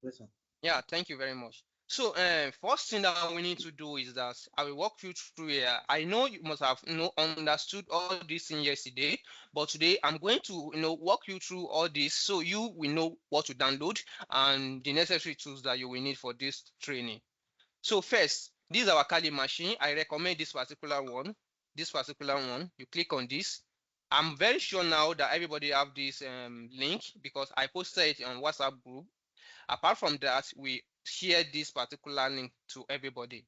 Yes, sir. Yeah, thank you very much. So, first thing that we need to do is that I will walk you through here. I know you must have understood all this thing yesterday, but today I'm going to walk you through all this so you will know what to download and the necessary tools that you will need for this training. So first, this is our Kali machine. I recommend this particular one. This particular one. You click on this. I'm very sure now that everybody have this link because I posted it on WhatsApp group. Apart from that, we share this particular link to everybody.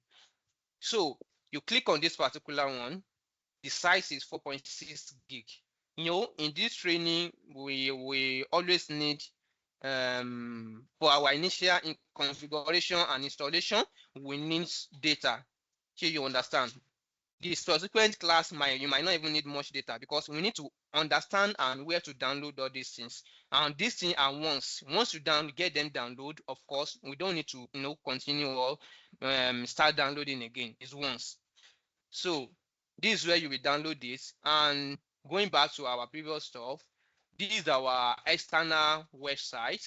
So you click on this particular one. The size is 4.6 gig. In this training, we always need for our initial configuration and installation, we need data. Here you understand. The subsequent class you might not even need much data because we need to understand and where to download all these things. And these things are once you get them download, of course, we don't need to continue or start downloading again. It's once. So this is where you will download this. And going back to our previous stuff, this is our external website,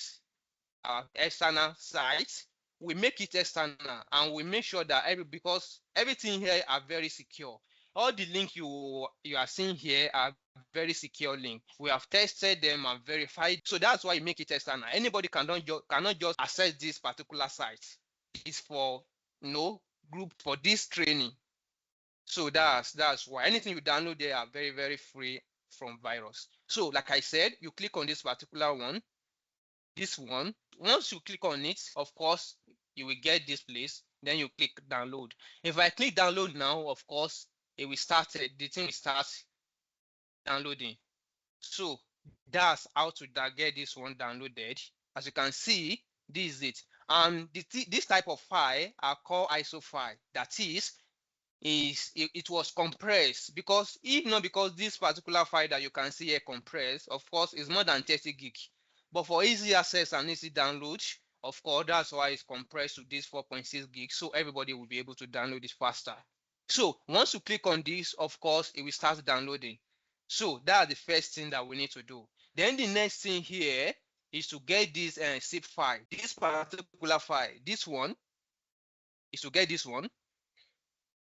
our external site. We make it external and we make sure that because everything here are very secure. All the link you are seeing here are very secure link. We have tested them and verified. So that's why you make it external. Anybody cannot just access this particular site. It's for group for this training. So that's why anything you download there are very free from virus. So like I said, you click on this particular one, this one. Once you click on it, of course, you will get this place. Then you click download. If I click download now, of course, it will start. The thing will start downloading. So that's how to get this one downloaded. As you can see, this is it. And this type of file are called ISO file. That is it was compressed because if not because this particular file that you can see here compressed, of course, is more than 30 gig. But for easy access and easy download, of course, that's why it's compressed to this 4.6 gig, so everybody will be able to download it faster. So once you click on this, of course, it will start downloading. So that's the first thing that we need to do. Then the next thing here is to get this zip file. This particular file, this one, is to get this one.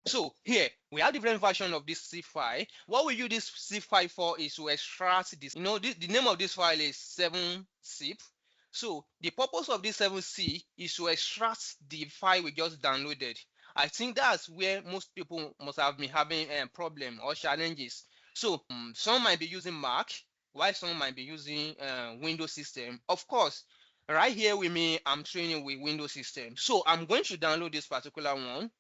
So here we have different version of this zip file. What we use this zip file for is to extract this. The name of this file is 7zip. So the purpose of this 7zip is to extract the file we just downloaded. I think that's where most people must have been having a problem or challenges. So some might be using Mac, while some might be using Windows system. Of course, right here with me, I'm training with Windows system. So I'm going to download this particular one.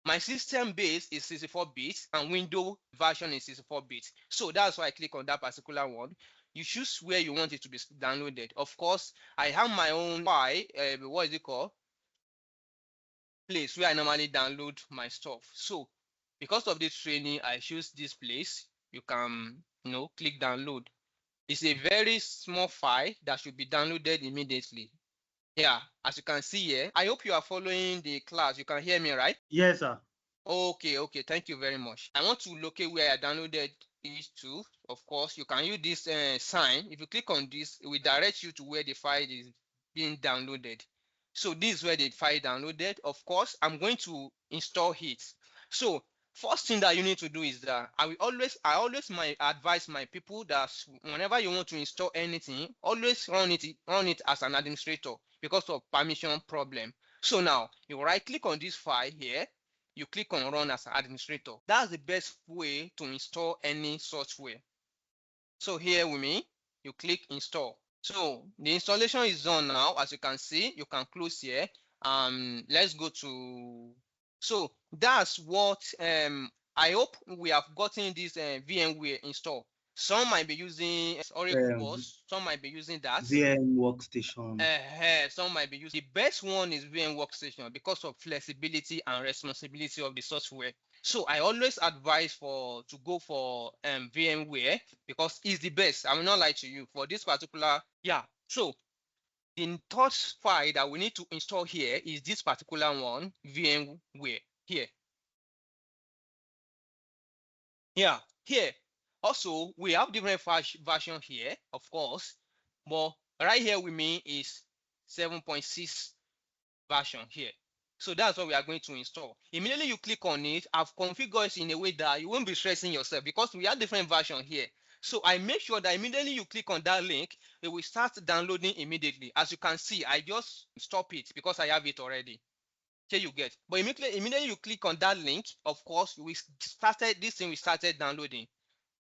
My system base is 64 bits and window version is 64 bits. So that's why I click on that particular one. You choose where you want it to be downloaded. Of course, I have my own file, what is it called? Place where I normally download my stuff. So because of this training, I choose this place. You can, click download. It's a very small file that should be downloaded immediately. Yeah, as you can see here, I hope you are following the class. You can hear me, right? Yes, sir. Okay, thank you very much. I want to locate where I downloaded these two. Of course, you can use this sign. If you click on this, it will direct you to where the file is being downloaded. So this is where the file downloaded. Of course, I'm going to install it. So first thing that you need to do is that I always advise my people that whenever you want to install anything, always run it as an administrator because of permission problem. So now you right click on this file here, you click on run as an administrator. That's the best way to install any software. So here with me, you click install. So the installation is done now. As you can see, you can close here. Let's go to. So that's what I hope we have gotten this VMware installed. Some might be using Oracle Um, was, some might be using that. VM workstation. Some might be using. The best one is VM Workstation because of flexibility and responsibility of the software. So I always advise to go for VMware because it's the best. I will not lie to you for this particular. Yeah. So the third file that we need to install here is this particular one, VMware. Here. Yeah. Here. Also, we have different version here, of course, but right here with me is 7.6 version here. So that's what we are going to install. Immediately you click on it, I've configured it in a way that you won't be stressing yourself because we have different version here. So I make sure that immediately you click on that link, it will start downloading immediately. As you can see, I just stop it because I have it already. Okay, you get. But immediately you click on that link, of course, this thing we started downloading.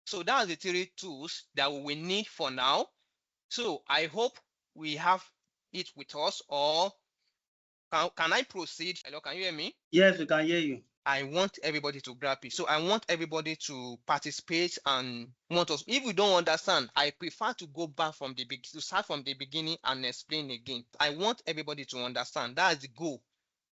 So that's the 3 tools that we will need for now. So I hope we have it with us, or can I proceed? Hello, can you hear me? Yes, we can hear you. I want everybody to grab it. So I want everybody to participate and want us. If we don't understand, I prefer to go back from the beginning, to start from the beginning and explain again. I want everybody to understand. That's the goal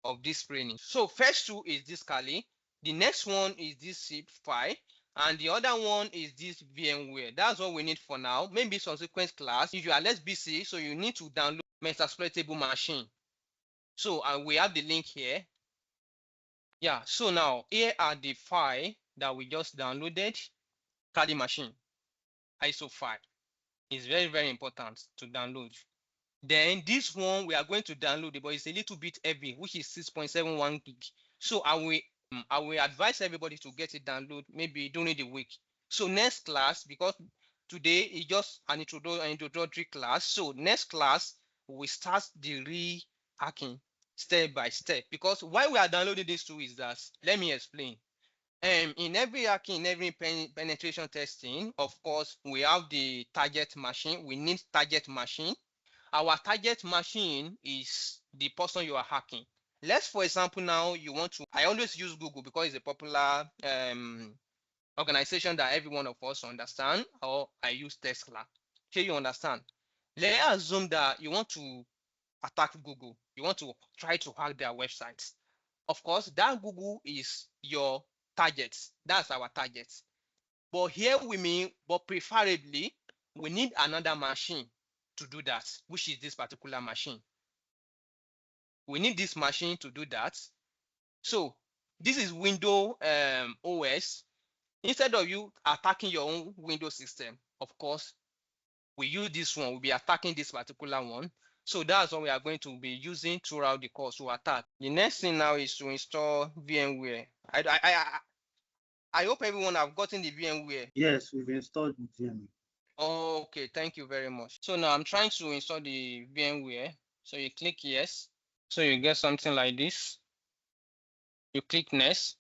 of this training. So first two is this Kali. The next one is this zip file. And the other one is this VMware. That's what we need for now. Maybe subsequent class, if you are less busy, so you need to download Metasploitable machine. So we have the link here. Yeah, so now here are the file that we just downloaded. Kali machine, ISO file. It's very, very important to download. Then this one we are going to download it, but it's a little bit heavy, which is 6.71 gig. So I will advise everybody to get it download maybe during the week. So next class, because today is just an introductory class. So next class we start the re-hacking step by step. Because why we are downloading this tool is that, let me explain. In every hacking, in every penetration testing, of course, we have the target machine. We need target machine. Our target machine is the person you are hacking. Let's, for example, now you want to, I always use Google because it's a popular organization that every one of us understand, or I use Tesla. Okay, you understand? Let's assume that you want to attack Google. You want to try to hack their websites. Of course, that Google is your target. That's our target. But here we mean, but preferably, we need another machine to do that, which is this particular machine. We need this machine to do that. So this is Windows OS. Instead of you attacking your own Windows system, of course, we use this one. We'll be attacking this particular one. So that's what we are going to be using throughout the course to attack. The next thing now is to install VMware. I hope everyone have gotten the VMware. Yes, we've installed VMware. Okay, thank you very much. So now I'm trying to install the VMware. So you click yes. So you get something like this. You click next.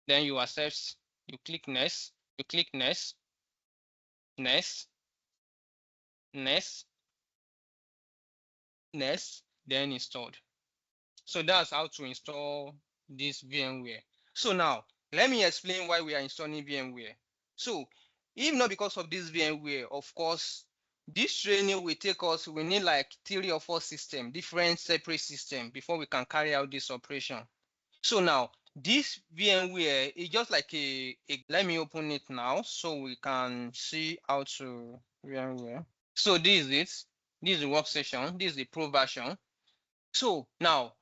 Then you accept. You click next. You click next. Next. Next. Next. Then installed. So that's how to install this VMware. So now let me explain why we are installing VMware. So if not because of this VMware, of course, this training will take us, we need like 3 or 4 systems, different separate systems before we can carry out this operation. So now this VMware is just like let me open it now so we can see how to VMware. So this is it. This is the workstation. This is the pro version. So now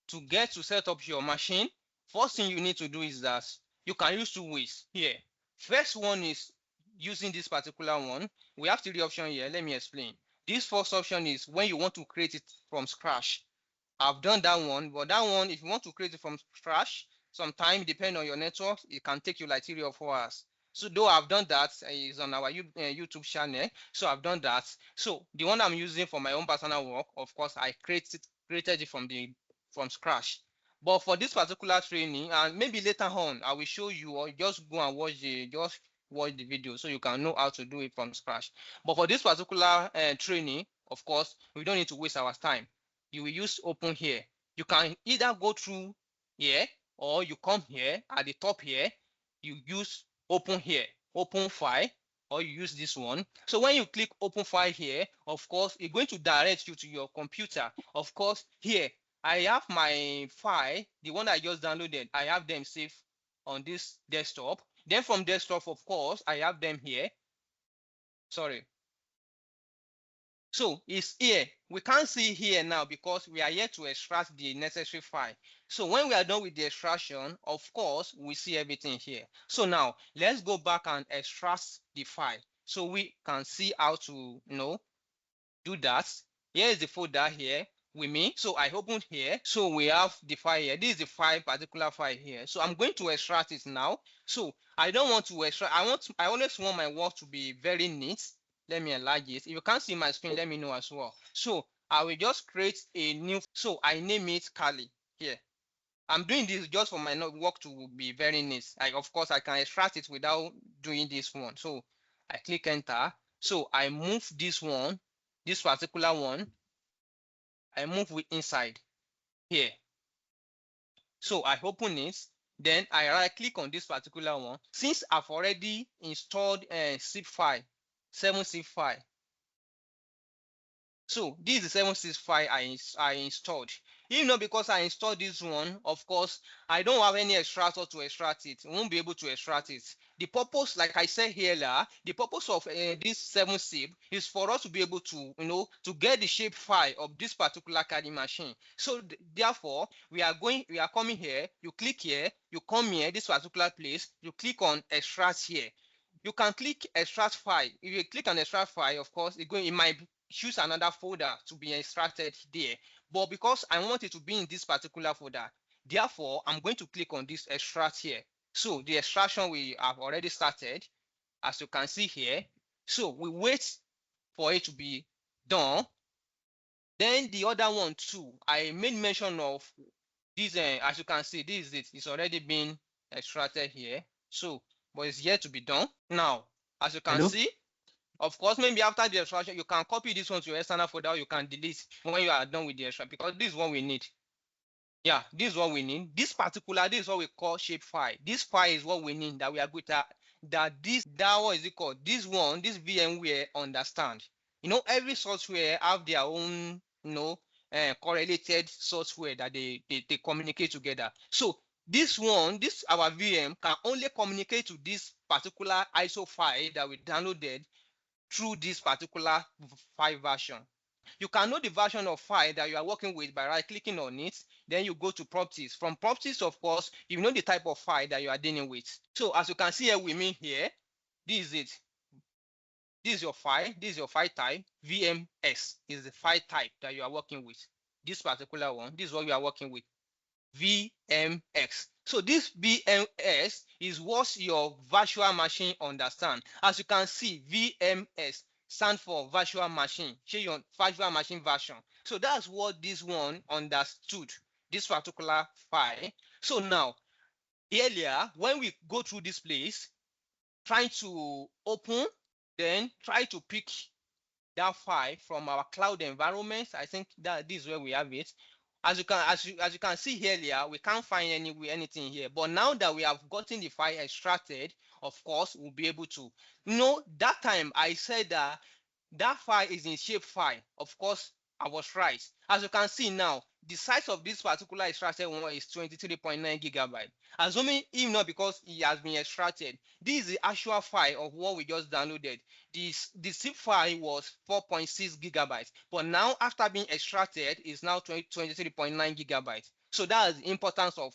to get to set up your machine, first thing you need to do is that you can use 2 ways here. First one is using this particular one. We have 3 options here. Let me explain. This first option is when you want to create it from scratch. I've done that one, but that one, if you want to create it from scratch, sometime depending on your network, it can take you like 3 or 4 hours. So though I've done that, is on our YouTube channel. So I've done that. So the one I'm using for my own personal work, of course, I created it from scratch. But for this particular training, and maybe later on, I will show you, or just go and watch the video so you can know how to do it from scratch. But for this particular training, of course, we don't need to waste our time. You will use open here. You can either go through here, or you come here at the top here, you use open here, open file, or you use this one. So when you click open file here, of course, it's going to direct you to your computer. Of course, here I have my file, the one I just downloaded. I have them saved on this desktop. Then from desktop, of course, I have them here. Sorry. So it's here. We can't see here now because we are here to extract the necessary file. So when we are done with the extraction, of course, we see everything here. So now let's go back and extract the file so we can see how to do that. here is the folder here with me. So I open here. So we have the file here. This is the file, particular file here. So I'm going to extract it now. So I don't want to extract. I always want my work to be very neat. Let me enlarge it. If you can't see my screen, let me know as well. So I will just create a new. So I name it Kali here. I'm doing this just for my work to be very neat. Of course, I can extract it without doing this one. So I click enter. So I move this one, this particular one, I move it inside here. So I open it, then I right click on this particular one. Since I've already installed a zip file, 7-zip file. So this is the 7-zip file I installed. Even though because I installed this one, of course, I don't have any extractor to extract it. I won't be able to extract it. The purpose, like I said here, the purpose of this 7-zip is for us to be able to, to get the shape file of this particular CAD machine. So therefore, we are coming here. You click here. You come here, this particular place. You click on extract here. You can click extract file. If you click on extract file, of course, it might choose another folder to be extracted there, but because I want it to be in this particular folder, therefore I'm going to click on this extract here. So the extraction we have already started, as you can see here. So we wait for it to be done. Then the other one too, I made mention of this. As you can see, this is it. It's already been extracted here. So but it's yet to be done. Now as you can see, of course, maybe after the extraction, you can copy this one to your external folder, or you can delete when you are done with the extraction, because this is what we need. Yeah, this is what we need. This is what we call shape file. This file is what we need, that we are good at, what is it called? This VMware understand. Every software have their own, correlated software that they communicate together. So this our VM can only communicate to this particular ISO file that we downloaded through this particular file version. You can know the version of file that you are working with by right clicking on it. Then you go to properties. From properties, of course, you know the type of file that you are dealing with. So as you can see here with me here, this is it. This is your file. This is your file type. VMS is the file type that you are working with. This particular one, this is what you are working with. VMX. So this VMS is what your virtual machine understand. As you can see, VMS stand for virtual machine. Show your virtual machine version. So that's what this one understood, this particular file. So now, earlier, when we go through this place, trying to open, then try to pick that file from our cloud environment. I think that this is where we have it. As you can see here, we can't find anything here. But now that we have gotten the file extracted, of course, we'll be able to. That time I said that file is in shape file. Of course, I was right. As you can see now, the size of this particular extracted one is 23.9 gigabyte. Assuming even not because it has been extracted, this is the actual file of what we just downloaded. The zip file was 4.6 gigabytes, but now after being extracted, is now 23.9 gigabytes. So that is the importance of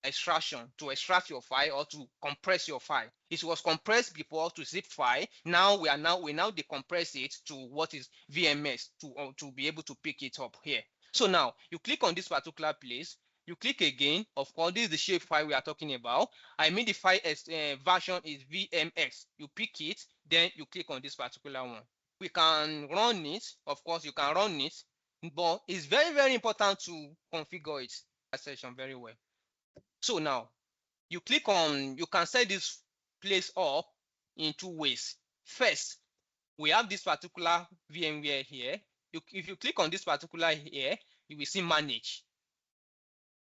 extraction, to extract your file or to compress your file. It was compressed before to zip file. Now we now decompress it to what is VMS to be able to pick it up here. So now you click on this particular place. You click again. Of course, this is the shape file we are talking about. I mean the file version is VMX. You pick it, then you click on this particular one. We can run it. Of course, you can run it, but it's very, very important to configure it. Section very well. So now you can set this place up in two ways. First, we have this particular VMware here. If you click on this particular here, you will see manage.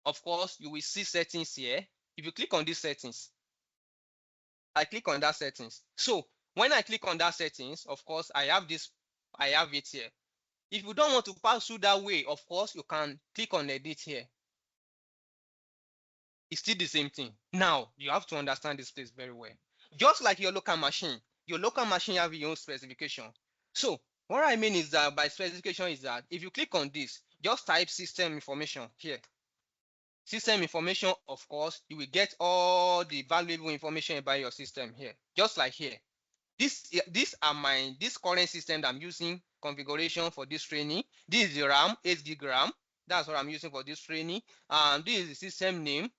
Of course, you will see settings here. If you click on these settings, I click on that settings. So when I click on that settings, of course, I have it here. If you don't want to pass through that way, of course, you can click on edit here. It's still the same thing. Now, you have to understand this place very well. Just like your local machine have your own specification. So what I mean is that by specification is that if you click on this, just type system information here. System information, of course, you will get all the valuable information about your system here, just like here. This current system that I'm using configuration for this training. This is the RAM, 8 GB RAM. That's what I'm using for this training. And this is the system name.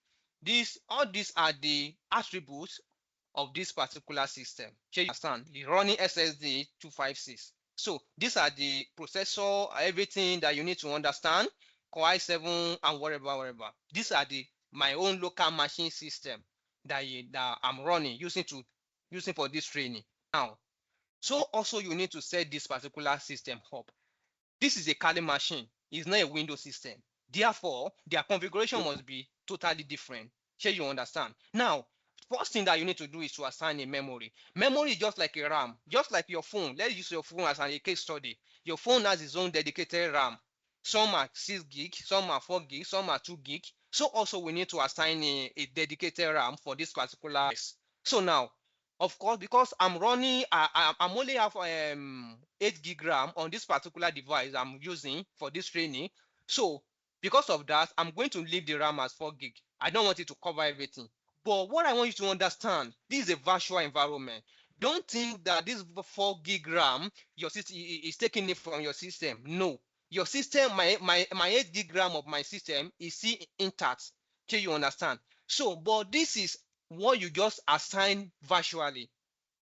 All these are the attributes of this particular system. You understand? The running SSD 256. So these are the processor, everything that you need to understand. Core i7 and whatever. These are my own local machine system that I'm running using for this training. Now, so also you need to set this particular system up. This is a Kali machine. It's not a Windows system. Therefore, their configuration must be totally different. Sure, you understand? Now, first thing that you need to do is to assign a memory. Memory is just like a RAM, just like your phone. Let's use your phone as a case study. Your phone has its own dedicated RAM. Some are 6 gig, some are 4 gig, some are 2 gig. So also we need to assign a dedicated RAM for this particular. So now, of course, because I'm running, I'm only have 8 gig RAM on this particular device I'm using for this training. So because of that, I'm going to leave the RAM as 4 gig. I don't want it to cover everything. But what I want you to understand, this is a virtual environment. Don't think that this 4 gig RAM, your system is taking it from your system. No. Your system, my 8 gig RAM of my system is still intact. Okay, you understand? So, but this is what you just assign virtually.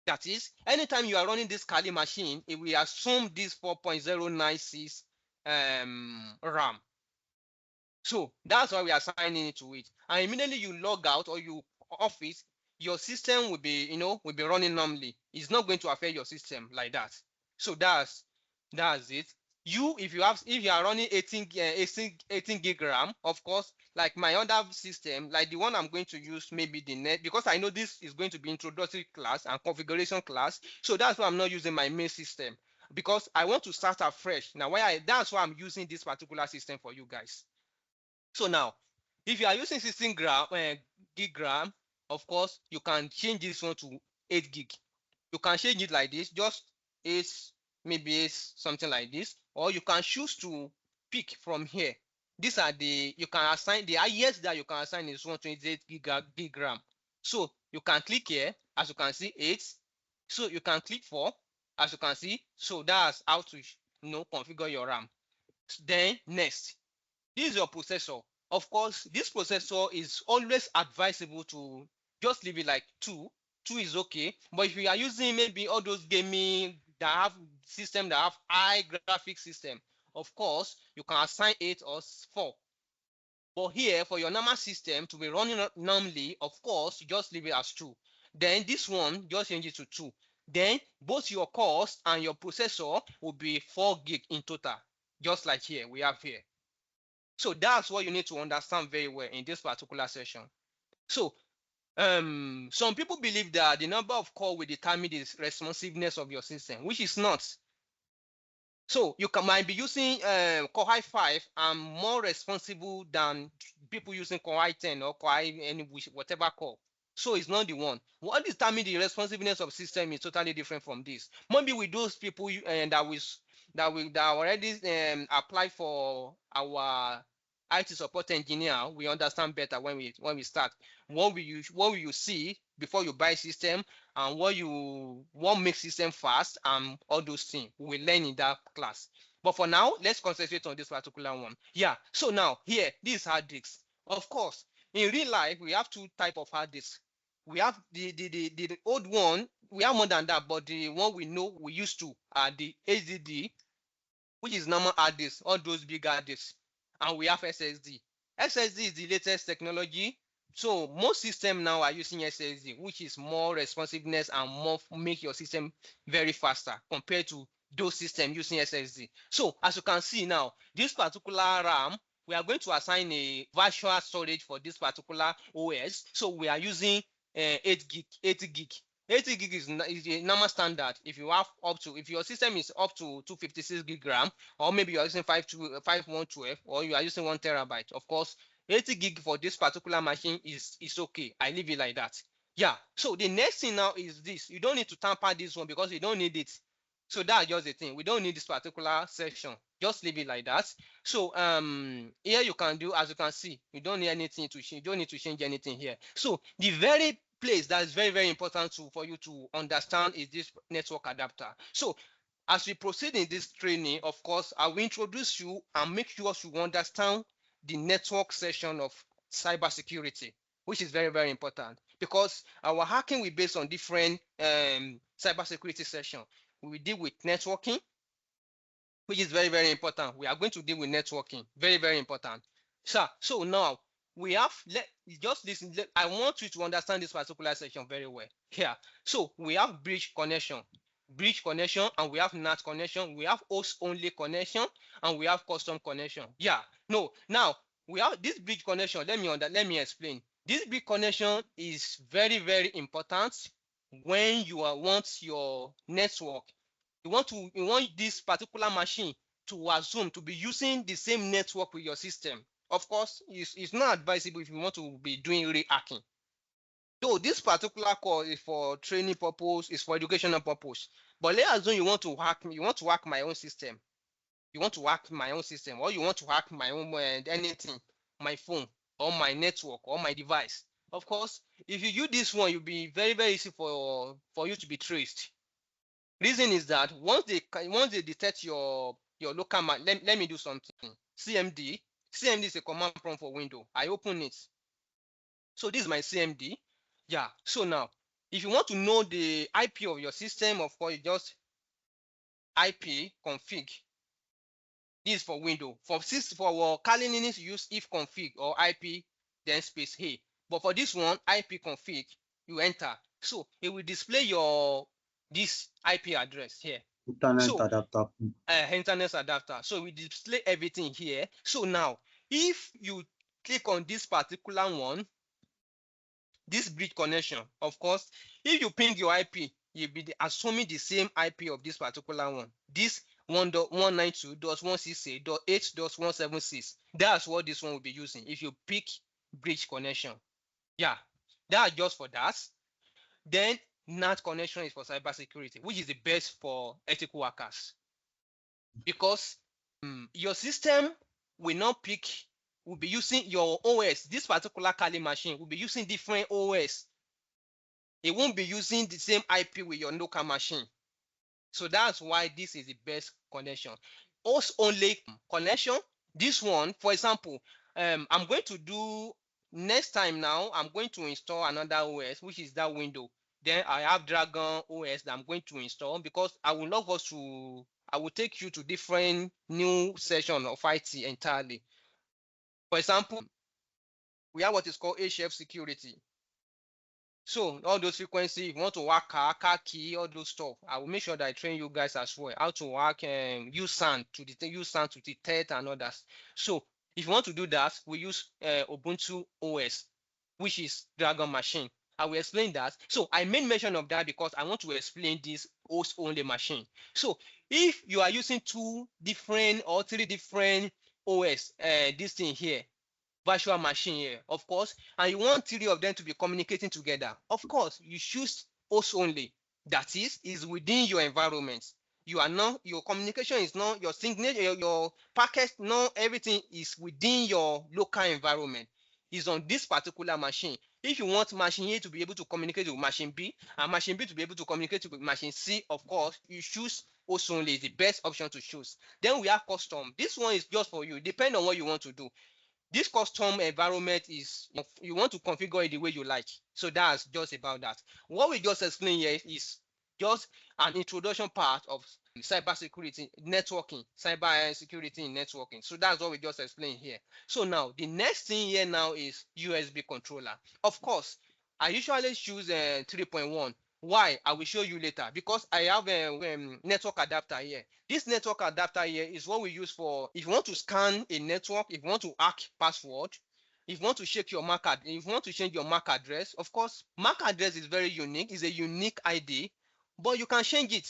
That is, anytime you are running this Kali machine, it will assume this 4.096 RAM. So that's why we are assigning it to it. And immediately you log out or you off it, your system will be, will be running normally. It's not going to affect your system like that. So that's it. If you are running 18 gig RAM, of course, like my other system, like the one I'm going to use, maybe the net, because I know this is going to be introductory class and configuration class. So that's why I'm not using my main system, because I want to start afresh. Now, that's why I'm using this particular system for you guys. So now, if you are using 16 gig RAM, of course, you can change this one to 8 gig. You can change it like this, just 8, maybe 8, something like this, or you can choose to pick from here. These are you can assign, the highest that you can assign is 128 gig RAM. So you can click here, as you can see, 8. So you can click 4, as you can see. So that's how to configure your RAM. Then next, this is your processor. Of course, this processor is always advisable to just leave it like 2. 2 is okay. But if you are using maybe all those gaming that have system that have high graphic system, of course, you can assign 8 or 4. But here, for your normal system to be running normally, of course, you just leave it as 2. Then this one, just change it to 2. Then both your cores and your processor will be 4 gig in total, just like here we have here. So that's what you need to understand very well in this particular session. So some people believe that the number of core will determine the responsiveness of your system, which is not. So you might be using Core i5 and more responsible than people using Core i10 or Core i whatever core. So it's not the one. What determines the responsiveness of system is totally different from this. Maybe with those people that already apply for our IT support engineer, we understand better when we start. What will you see before you buy system, and what makes system fast, and all those things we will learn in that class. But for now, let's concentrate on this particular one. Yeah. So now here, this hard disks. Of course, in real life, we have 2 types of hard disks. We have the old one. We have more than that, but the one we used to are the HDD, which is normal hard disk, all those big hard disks, and we have SSD. SSD is the latest technology. So most systems now are using SSD, which is more responsiveness and more make your system very faster compared to those systems using SSD. So as you can see now, this particular RAM, we are going to assign a virtual storage for this particular OS. So we are using 8 gig. 80 gig is a normal standard. If your system is up to 256 gig RAM, or maybe you are using 5112, or you are using 1 terabyte, of course 80 gig for this particular machine is okay. I leave it like that. Yeah. So the next thing now is this. You don't need to tamper this one because you don't need it. So that's just the thing. We don't need this particular section. Just leave it like that. So here you can do, as you can see, you don't need anything to change. You don't need to change anything here. So the very place that is very, very important for you to understand is this network adapter. So as we proceed in this training, of course, I will introduce you and make sure you understand the network section of cybersecurity, which is very, very important because our hacking will be based on different cybersecurity session. We will deal with networking, which is very, very important. We are going to deal with networking, very, very important. So now we have just listen. I want you to understand this particular section very well here. So we have bridge connection, and we have NAT connection. We have host only connection, and we have custom connection. Yeah. No. Now we have this bridge connection. Let me explain. This bridge connection is very, very important when you want your network. You want this particular machine to assume to be using the same network with your system. Of course, it's not advisable if you want to be doing re-hacking. Though this particular course is for training purpose, is for educational purpose. But let's assume you want to hack my own system. You want to hack my own system, or you want to hack my own anything, my phone, or my network, or my device. Of course, if you use this one, you'll be very, very easy for you to be traced. Reason is that once they detect your local let me do something. CMD is a command prompt for Windows. I open it. So this is my CMD. Yeah. So now, if you want to know the IP of your system, of course, you just IP config. This is for Windows. For Kali Linux, use if config or IP then space A. But for this one, IP config, you enter. So it will display this IP address here. Internet adapter. Internet adapter. So we display everything here. So now, if you click on this particular one, this bridge connection, of course, if you ping your IP, you'll be assuming the same IP of this particular one. This 192.168.8.176. That's what this one will be using if you pick bridge connection. Yeah, that's just for that. Then NAT connection is for cybersecurity, which is the best for ethical hackers. Because your system will be using your OS. This particular Kali machine will be using different OS. It won't be using the same IP with your local machine. So that's why this is the best connection. Host only connection. This one, for example, I'm going to do next time now, I'm going to install another OS, which is that window. Then I have Dragon OS that I'm going to install because I will take you to different new session of IT entirely. For example, we have what is called HF security. So all those frequencies, if you want to work car key, all those stuff, I will make sure that I train you guys as well how to work use sound to detect and others. So if you want to do that, we use Ubuntu OS, which is Dragon machine. I will explain that. So I made mention of that because I want to explain this host only machine. So if you are using 2 different or 3 different OS, this thing here, virtual machine here, of course, and you want 3 of them to be communicating together, of course, you choose host only. That is within your environment. Your communication is not your signature, your packet, not everything is within your local environment. Is on this particular machine. If you want machine A to be able to communicate with machine B and machine B to be able to communicate with machine C, of course, you choose host only is the best option to choose. Then we have custom. This one is just for you, depending on what you want to do. This custom environment is you want to configure it the way you like. So that's just about that. What we just explained here is just an introduction part of cybersecurity networking, cybersecurity in networking. So that's what we just explained here. So now the next thing here now is USB controller. Of course, I usually choose 3.1. Why? I will show you later because I have a network adapter here. This network adapter here is what we use for if you want to scan a network, if you want to hack password, if you want to check your MAC address, if you want to change your MAC address. Of course, MAC address is very unique, it's a unique ID, but you can change it.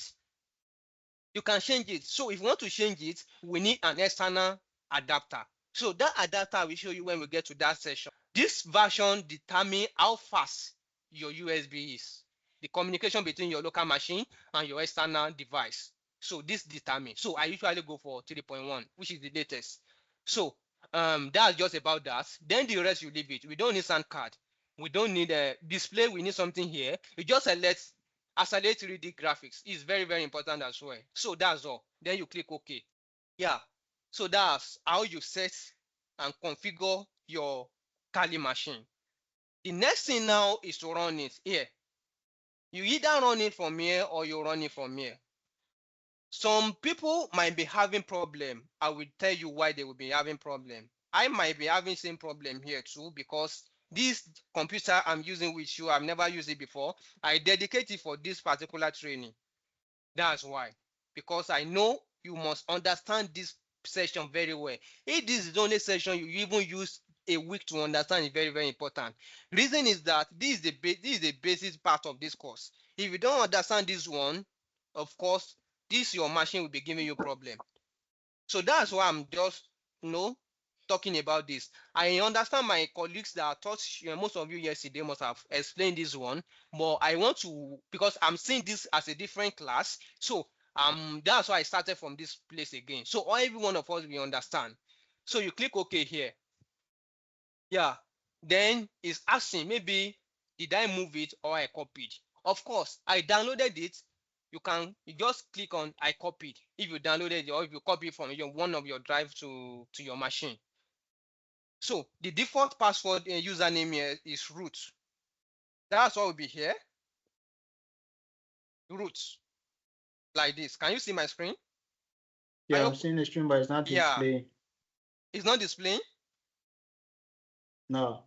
So if you want to change it, we need an external adapter. So that adapter I will show you when we get to that session. This version determines how fast your USB is, the communication between your local machine and your external device. So this determines. So I usually go for 3.1, which is the latest. So that's just about that. Then the rest you leave it. We don't need SAN card. We don't need a display. We need something here. You just select isolate 3D graphics. It's very, very important as well. So that's all. Then you click OK. Yeah. So that's how you set and configure your Kali machine. The next thing now is to run it here. You either run it from here or you run it from here. Some people might be having problem. I will tell you why they will be having problem. I might be having same problem here too, because this computer I'm using with you, I've never used it before. I dedicate it for this particular training. That's why. Because I know you must understand this session very well. If this is the only session you even use a week to understand, is very, very important. Reason is that this is the basis part of this course. If you don't understand this one, of course, this your machine will be giving you problem. So that's why I'm just, talking about this. I understand my colleagues that taught most of you yesterday must have explained this one, but I want to, because I'm seeing this as a different class, so that's why I started from this place again. So every one of us will understand. So you click OK here. Yeah, then it's asking maybe did I move it or I copied. Of course, I downloaded it. You just click on I copied if you downloaded it or if you copy from one of your drive to your machine. So the default password username here is root. That's what will be here. Root, like this. Can you see my screen? Yeah, I'm seeing the screen, but it's not displaying. It's not displaying? No.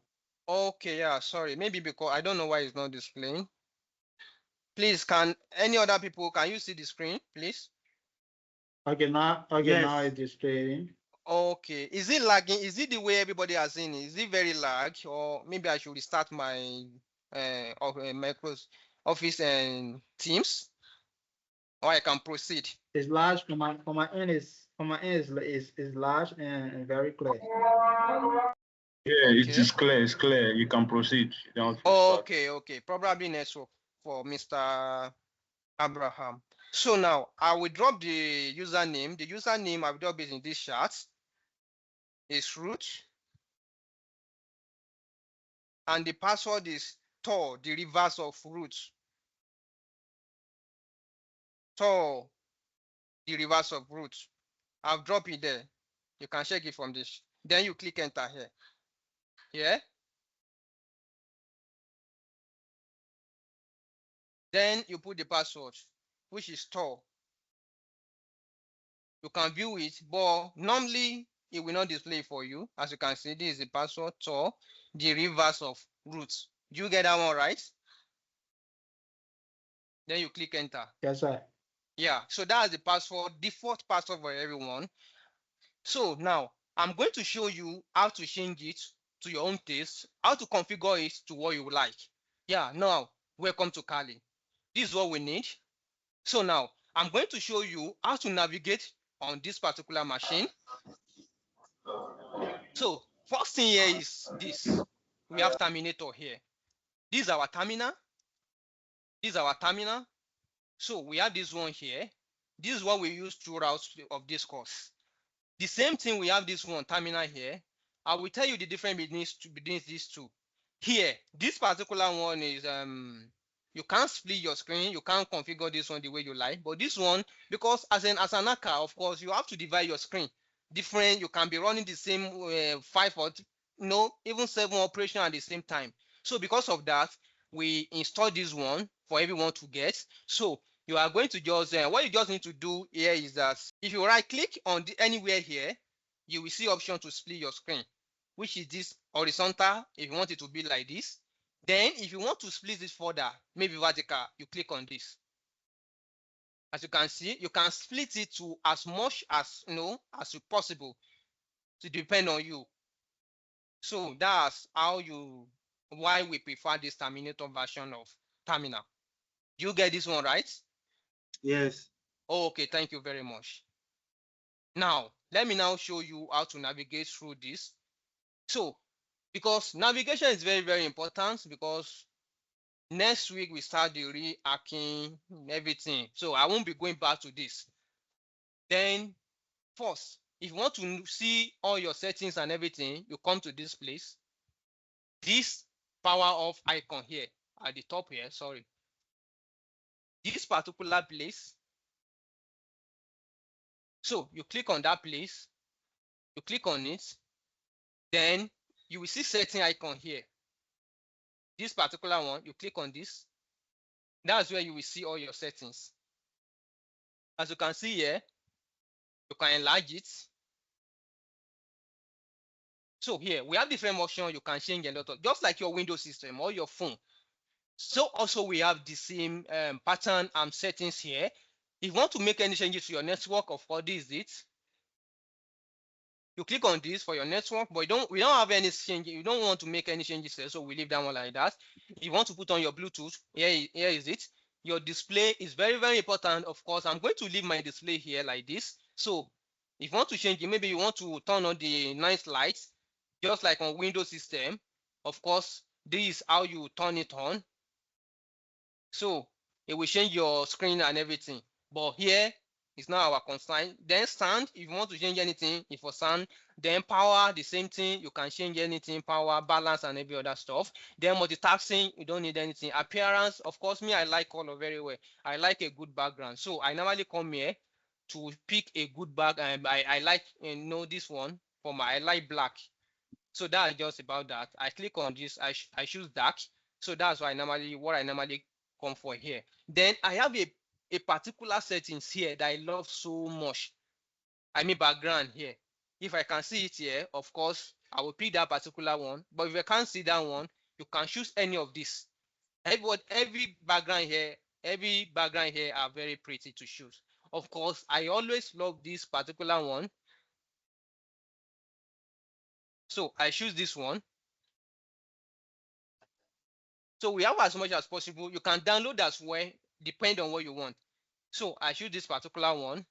Okay, yeah, sorry. Maybe because I don't know why it's not displaying. Please, can any other people, can you see the screen, please? Okay, now it's displaying. Okay, is it lagging? Is it the way everybody has seen it? Is it very lag, or maybe I should restart my Microsoft Office and Teams, or I can proceed? It's large from my end. Is large and very clear. Yeah, Okay. it is clear. It's clear. You can proceed. You don't Okay. Probably network for Mr. Abraham. So now I will drop the username. The username I will drop it in this chat. Is root. And the password is Tor, the reverse of root. Tor, the reverse of root. I've dropped it there. You can check it from this. Then you click enter here. Yeah. Then you put the password, which is Tor. You can view it, but normally it will not display for you. As you can see, this is the password Tor, the reverse of root. Do you get that one right? Then you click enter. Yes, sir. Yeah, so that's the password, default password for everyone. So now I'm going to show you how to change it to your own taste, how to configure it to what you like. Yeah, now welcome to Kali. This is what we need. So now I'm going to show you how to navigate on this particular machine. So first thing here is this. We have terminator here. This is our terminal. This is our terminal. So we have this one here. This is what we use throughout of this course. The same thing, we have this one terminal here. I will tell you the difference between these two. Here, this particular one is you can't split your screen, you can't configure this one the way you like. But this one, because as an hacker, of course, you have to divide your screen. Different, you can be running the same 5 or even 7 operations at the same time. So because of that, we install this one for everyone to get. So you are going to just what you just need to do here is that if you right click on anywhere here, you will see option to split your screen, which is this horizontal if you want it to be like this. Then if you want to split it further, maybe vertical, you click on this. As you can see, you can split it to as much as as possible. To depend on you. So that's why we prefer this terminator version of terminal. You get this one right? Yes. Okay, thank you very much. Now, let me now show you how to navigate through this. So, because navigation is very, very important, because next week we start the re-hacking everything. So I won't be going back to this. Then first, if you want to see all your settings and everything, you come to this place. This power off icon here at the top here. Sorry. This particular place. So you click on that place. You click on it. Then you will see setting icon here. This particular one, you click on this. That's where you will see all your settings. As you can see here, you can enlarge it. So here we have different options. You can change a lot of, just like your Windows system or your phone. So also we have the same pattern and settings here. If you want to make any changes to your network, of course, this is it. You click on this for your network, but we don't have any change. You don't want to make any changes there, so we leave that one like that. If you want to put on your Bluetooth, here is it. Your display is very, very important. Of course, I'm going to leave my display here like this. So if you want to change it, maybe you want to turn on the night lights, just like on Windows system. Of course, this is how you turn it on. So it will change your screen and everything. But here is not our concern. Then sound, if you want to change anything, if for sound, then power, the same thing. You can change anything, power, balance, and every other stuff. Then multitasking, you don't need anything. Appearance, of course, me, I like color very well. I like a good background. So I normally come here to pick a good back. I like, this one for I like black. So that's just about that. I click on this, I choose dark. So that's what I normally come for here. Then I have a particular settings here that I love so much. I mean background here. If I can see it here, of course, I will pick that particular one. But if I can't see that one, you can choose any of this. Every background here are very pretty to choose. Of course, I always love this particular one. So I choose this one. So we have as much as possible. You can download as well, depend on what you want. So I choose this particular one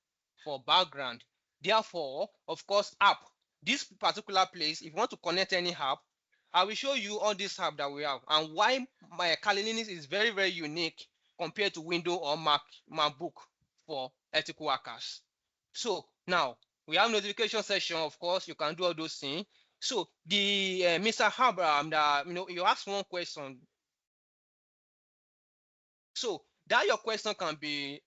for background. Therefore, of course, app. This particular place, if you want to connect any app, I will show you all this app that we have and why my Kali Linux is very, very unique compared to Windows or MacBook for ethical hackers. So now we have notification section. Of course, you can do all those things. So the Mr. Abraham, you asked one question. So that your question can be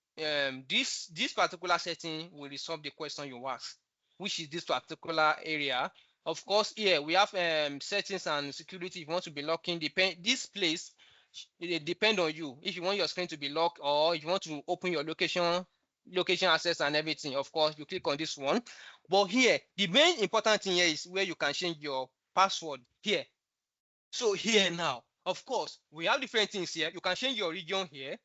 this particular setting will resolve the question you ask, which is this particular area. Of course, here we have settings and security. If you want to be locking, this place, it depend on you. If you want your screen to be locked or if you want to open your location access and everything, of course, you click on this one. But here, the main important thing here is where you can change your password here. So here now, of course, we have different things here. You can change your region here.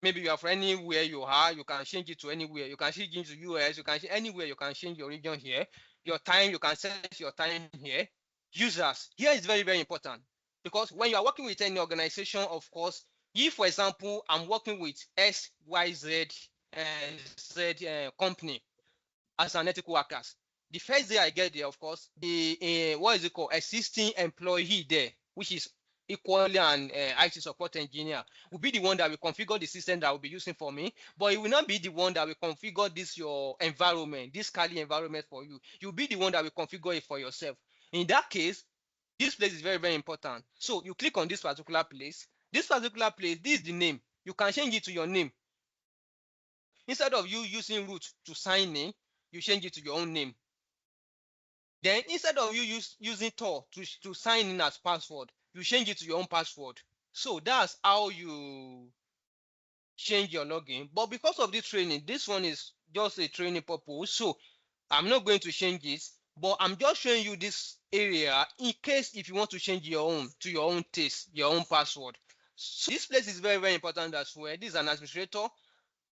Maybe you are from anywhere you are, you can change it to anywhere. You can change it to US, you can change anywhere, you can change your region here. Your time, you can set your time here. Users, here is very, very important because when you are working with any organization, of course, if, for example, I'm working with XYZ company as an ethical workers, the first day I get there, of course, the what is it called, existing employee there, which is equally an IT support engineer, will be the one that will configure the system that will be using for me, but it will not be the one that will configure this your environment, this Kali environment for you. You'll be the one that will configure it for yourself. In that case, this place is very, very important. So you click on this particular place. This particular place, this is the name. You can change it to your name. Instead of you using root to sign in, you change it to your own name. Then instead of you using Tor to sign in as password, you change it to your own password. So that's how you change your login. But because of this training, this one is just a training purpose. So I'm not going to change it, but I'm just showing you this area in case if you want to change your own to your own taste, your own password. So this place is very, very important as well. This is an administrator.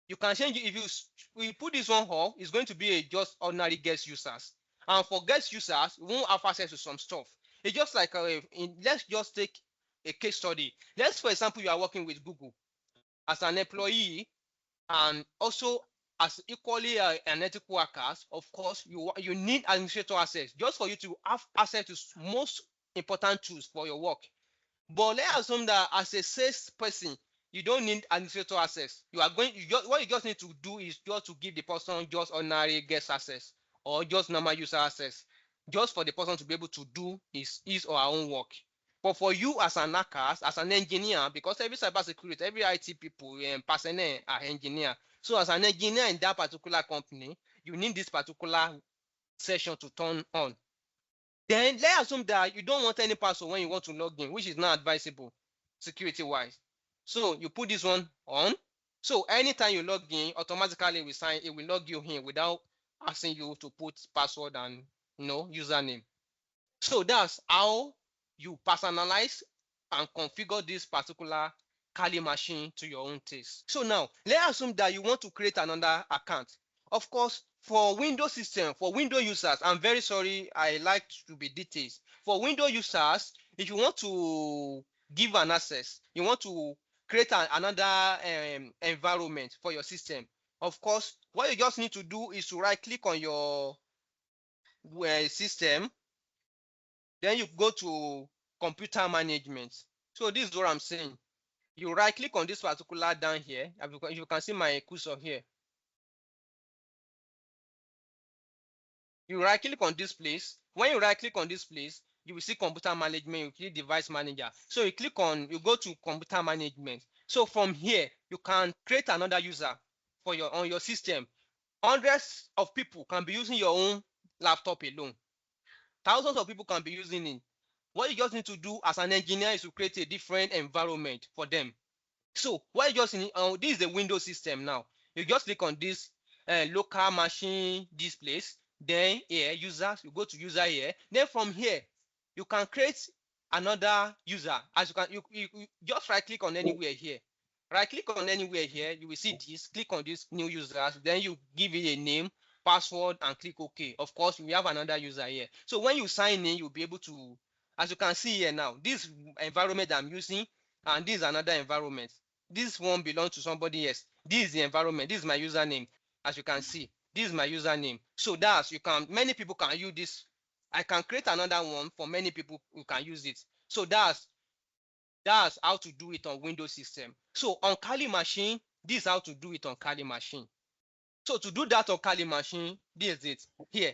You can change it. If we put this one off, it's going to be a just ordinary guest users. And for guest users, we won't have access to some stuff. It's just like let's just take a case study. Let's, for example, you are working with Google as an employee and also as equally an ethical worker. Of course, you need administrator access just for you to have access to most important tools for your work. But let's assume that as a sales person, you don't need administrator access. What you just need to do is just to give the person just ordinary guest access or just normal user access, just for the person to be able to do his or her own work. But for you as an hacker, as an engineer, because every cybersecurity, every IT people and personnel are engineer. So as an engineer in that particular company, you need this particular session to turn on. Then let's assume that you don't want any password when you want to log in, which is not advisable security wise. So you put this one on. So anytime you log in, automatically it will log you in without asking you to put password and username. So that's how you personalize and configure this particular Kali machine to your own taste. So now let's assume that you want to create another account. Of course, for Windows system, for Windows users, I'm very sorry, I like to be details. For Windows users, if you want to give an access, you want to create another environment for your system. Of course, what you just need to do is to right click on your system, then you go to computer management. So this is what I'm saying. You right click on this particular down here. If you can see my cursor here, you right click on this place. When you right click on this place, you will see computer management. You click device manager. So you you go to computer management. So from here, you can create another user for on your system. Hundreds of people can be using your own laptop alone. Thousands of people can be using it. What you just need to do as an engineer is to create a different environment for them. So what you just need, this is the Windows system now. You just click on this local machine displays. Then here users, you go to user here. Then from here, you can create another user. As you can, you just right click on anywhere here. Right click on anywhere here. You will see this. Click on this new users. Then you give it a name, password, and click OK. Of course, we have another user here. So when you sign in, you'll be able to, as you can see here now, this environment I'm using, and this is another environment. This one belongs to somebody else. This is the environment. This is my username. As you can see, this is my username. So that's many people can use this. I can create another one for many people who can use it. So that's how to do it on Windows system. So on Kali machine, this is how to do it on Kali machine. So to do that on Kali machine, this is it. Here,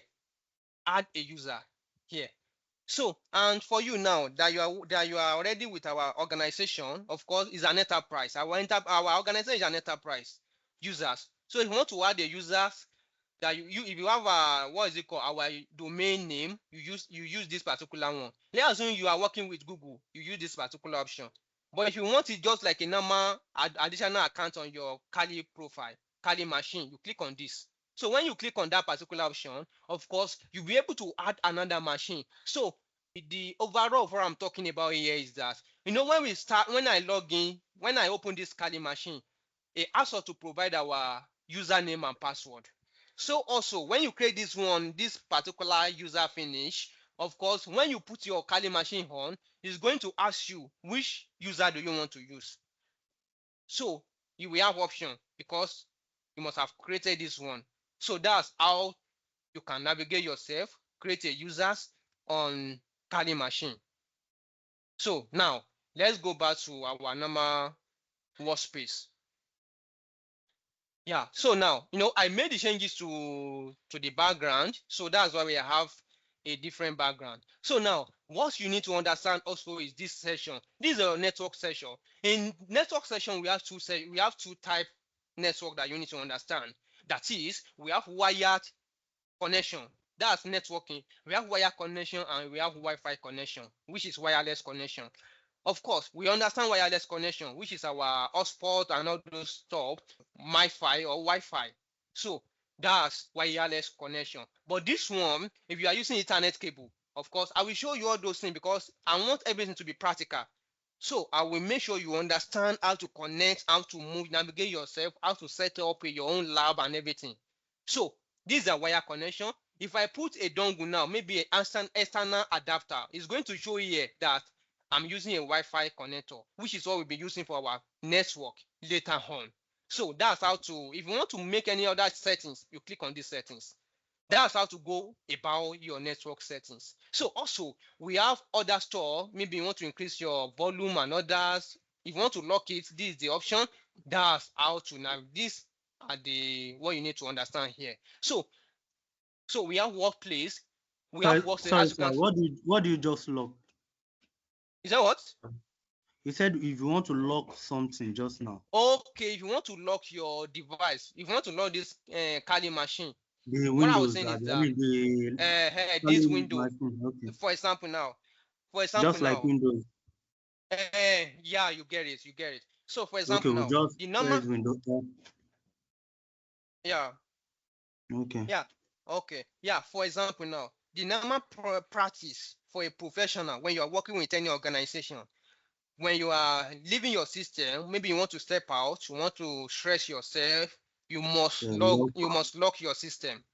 add a user here. So, and for you now that you are already with our organization, of course, is an enterprise. Our organization is an enterprise users. So if you want to add the users, that if you have what is it called, our domain name, you use this particular one. Let's assume you are working with Google, you use this particular option. But if you want it just like a normal additional account on your Kali profile, Kali machine, you click on this. So when you click on that particular option, of course, you'll be able to add another machine. So the overall of what I'm talking about here is that, when I log in, when I open this Kali machine, it asks us to provide our username and password. So also, when you create this particular user finish, of course, when you put your Kali machine on, it's going to ask you which user do you want to use. So you will have option because you must have created this one. So that's how you can navigate yourself, create a users on Kali machine. So now let's go back to our normal workspace. Yeah, so now I made the changes to the background, so that's why we have a different background. So now what you need to understand also is this session. This is a network session. In network session, we have two type network that you need to understand. That is, we have wired connection. That's networking. We have wire connection and we have Wi-Fi connection, which is wireless connection. Of course, we understand wireless connection, which is our hotspot and all those stuff, MiFi or Wi-Fi. So that's wireless connection. But this one, if you are using Ethernet cable, of course, I will show you all those things because I want everything to be practical. So I will make sure you understand how to connect, how to move, navigate yourself, how to set up your own lab and everything. So this is a wire connection. If I put a dongle now, maybe an external adapter, it's going to show here that I'm using a Wi-Fi connector, which is what we'll be using for our network later on. So that's how to, if you want to make any other settings, you click on these settings. That's how to go about your network settings. So also, we have other store. Maybe you want to increase your volume and others. If you want to lock it, this is the option. That's how to now. These are what you need to understand here. So we have workplace. We have workspace. Sorry, sir. What do you just lock? Is that what? You said if you want to lock something just now, Okay, if you want to lock your device, if you want to lock this Kali machine, the what I was Windows, saying is I that mean the this Kali window, machine. Okay, for example now, just like Windows. yeah, you get it, you get it. So for Okay, example we now, just the normal, press Windows. yeah, Okay. yeah, okay, yeah. For example now, the normal practice for a professional when you are working with any organization, when you are leaving your system, maybe you want to step out, you want to stress yourself, Lock. you must lock your system.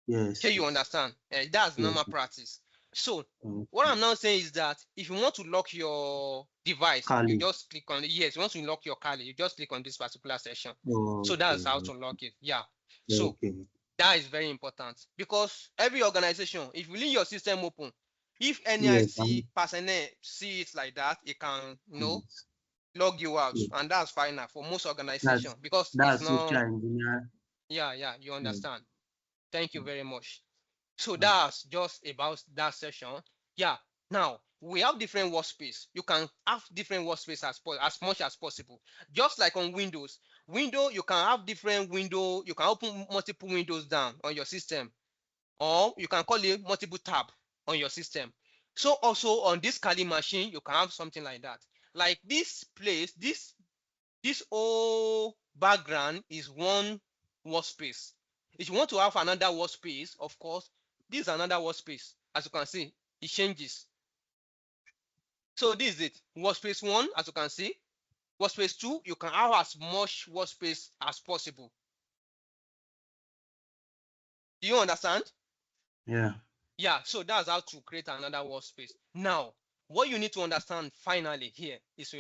Yes, Okay, you yes, understand? That's yes. normal practice. So what Okay. I'm now saying is that if you want to lock your device, you Kali. just click on yes. You want to lock your Kali, you just click on this particular section. So that's how Okay. to lock it. Yeah. So Okay. that is very important because every organization, if you leave your system open, if Yes. NIC personnel see it like that, it can Yes. log you out, Yes. and that's fine now for most organizations That's because it's that's social not. engineer. Yeah, you Yes. understand. Thank you very much. So Yes. that's just about that session. Yeah. Now we have different workspace. You can have different workspace as much as possible. Just like on Windows. You can have different window. You can open multiple windows down on your system, or you can call it multiple tab on your system. So also on this Kali machine, you can have something like that. Like this place, this whole background is one workspace. If you want to have another workspace, of course, this is another workspace. As you can see, it changes. So this is it. Workspace 1, as you can see. Workspace 2, you can have as much workspace as possible. Do you understand? Yeah. Yeah, so that's how to create another workspace. Now, what you need to understand finally here is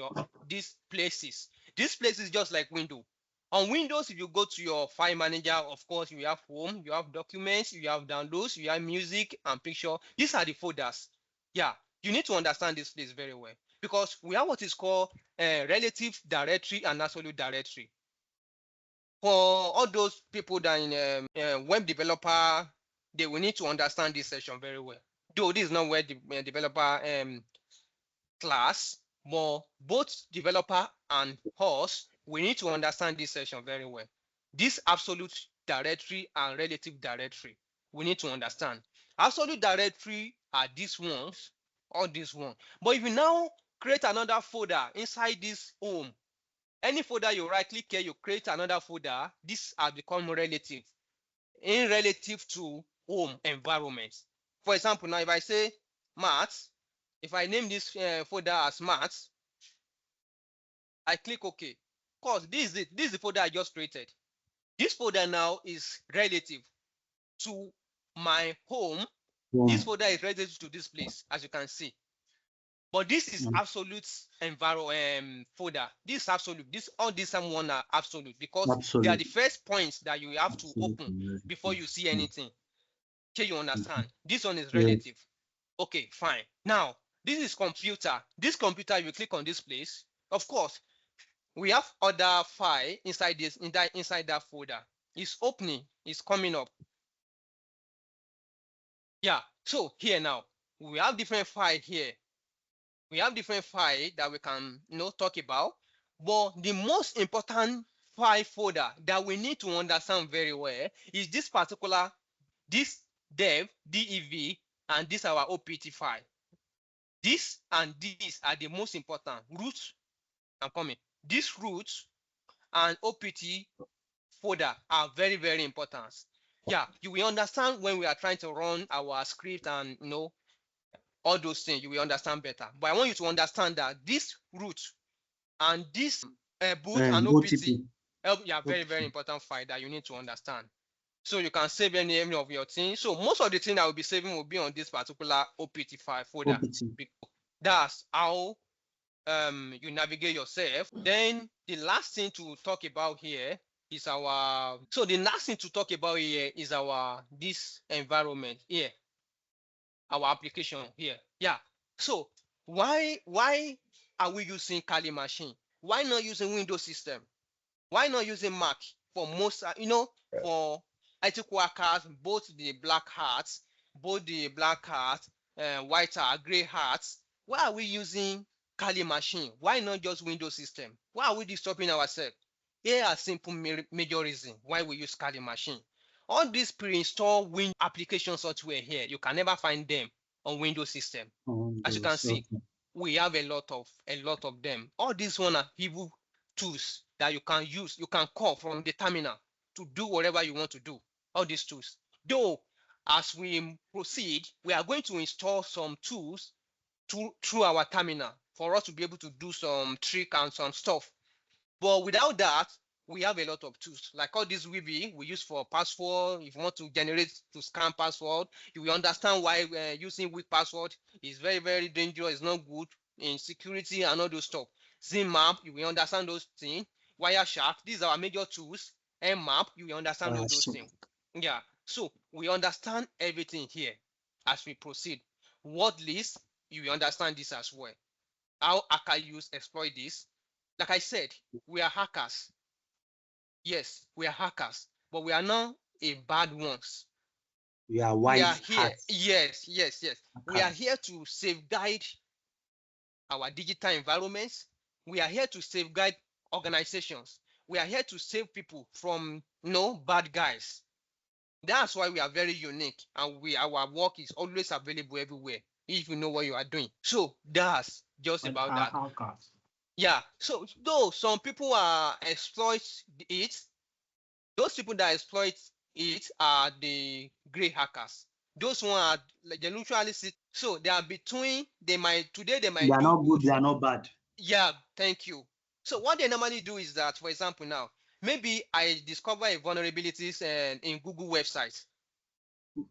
these places. This place is just like window. On Windows, if you go to your file manager, of course, you have home, you have documents, you have downloads, you have music and picture. These are the folders. Yeah, you need to understand this place very well because we have what is called relative directory and absolute directory. For all those people that in web developer, they will need to understand this section very well. Though this is not web developer class, but both developer and us, we need to understand this section very well. This absolute directory and relative directory, we need to understand. Absolute directory are these ones, or this one. But if you now create another folder inside this home, any folder you right click here, you create another folder, these have become relative in relative to home environment. For example, now if I say maths, if I name this folder as maths, I click OK. Of course, this is it. This is the folder I just created. This folder now is relative to my home. This folder is relative to this place, as you can see. But this is absolute environment folder. This is absolute. All these one are absolute because they are the first points that you have to open before you see anything. Okay, you understand? This one is relative. Okay, fine. Now, this is computer. This computer, you click on this place. Of course, we have other file inside this inside that folder. It's opening. It's coming up. Yeah. So here now, we have different file here. We have different file that we can talk about. But the most important file folder that we need to understand very well is this particular dev and this our opt file. This and this are the most important. Root and coming. This root and opt folder are very, very important. Yeah, you will understand when we are trying to run our script and all those things, you will understand better. But I want you to understand that this root and this boot and opt very, very important file that you need to understand. So you can save any of your things. So most of the things I will be saving will be on this particular opt file folder. That's how you navigate yourself. Then the last thing to talk about here is our this environment here, our application here. Yeah. So why are we using Kali machine? Why not using Windows system? Why not using Mac for most for IT workers, both the black hats, white hat, gray hats? why are we using Kali machine? Why not just Windows system? Why are we disturbing ourselves? Here are simple major reasons why we use Kali machine. All these pre-installed Windows application software here, you can never find them on Windows system. As you can see, we have a lot of them. All these one are evil tools that you can use, you can call from the terminal to do whatever you want to do. All these tools. Though, as we proceed, we are going to install some tools through our terminal for us to be able to do some trick and some stuff. But without that, we have a lot of tools like all this WebI we use for password. If you want to generate to scan password, you will understand why using weak password is very, very dangerous. It's not good in security and all those stuff. Zmap, you will understand those things. Wireshark, these are our major tools. Mmap, you will understand all those things. Yeah, so we understand everything here as we proceed. Word list, you will understand this as well. How hacker use exploit this. Like I said, we are hackers. Yes, we are hackers, but we are not a bad ones. We are We are wise here. hats. Yes. We are here to safeguard our digital environments. We are here to safeguard organizations. We are here to save people from bad guys. That's why we are very unique, and our work is always available everywhere if you know what you are doing. So that's just But about our that. hackers. Yeah. So though some people are exploit it, those people that exploit it are the gray hackers. Those one are they literally sit. So they are between. They might They do are not good, good. they are not bad. Yeah. Thank you. So what they normally do is that, for example, now maybe I discover a vulnerabilities in Google websites.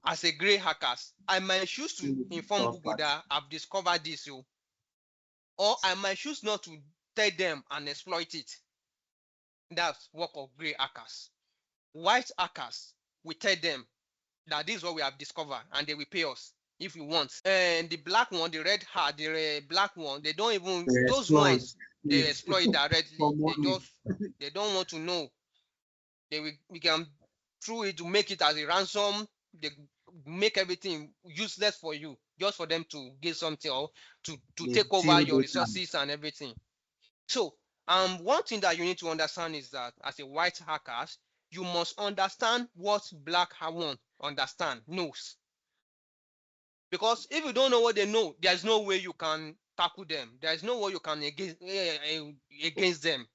As a gray hackers, I might choose to inform Google that I've discovered this, or I might choose not to tell them and exploit it. That's work of gray hackers. White hackers, we tell them that this is what we have discovered, and they will pay us if we want. And the black one, the red hat, the black one, they don't even those ones they exploit directly. They don't want to know. We can through it to make it as a ransom. They make everything useless for you just for them to get something or to take over your resources and everything. So one thing that you need to understand is that as a white hacker, you must understand what black one knows. Because if you don't know what they know, there's no way you can tackle them. There's no way you can against them.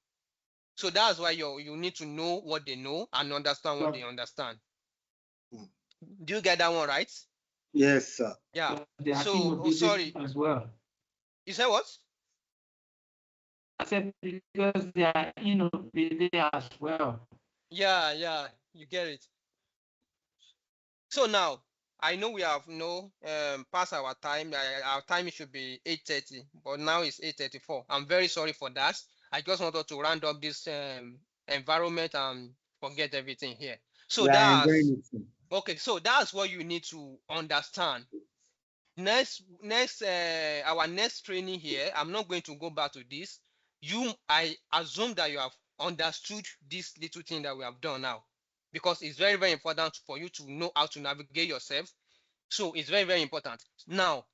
So that's why you need to know what they know and understand what they understand. Do you get that one right? Yes, sir. Yeah. They are So sorry. as well. You said what? I said because they are innovative as well. Yeah, you get it. So now I know we have past our time. Our time should be 8:30, but now it's 8:34. I'm very sorry for that. I just wanted to round up this environment and forget everything here. So okay. So that's what you need to understand. Next, our next training here. I'm not going to go back to this. I assume that you have understood this little thing that we have done now, because it's very, very important for you to know how to navigate yourself. So it's very, very important. Now,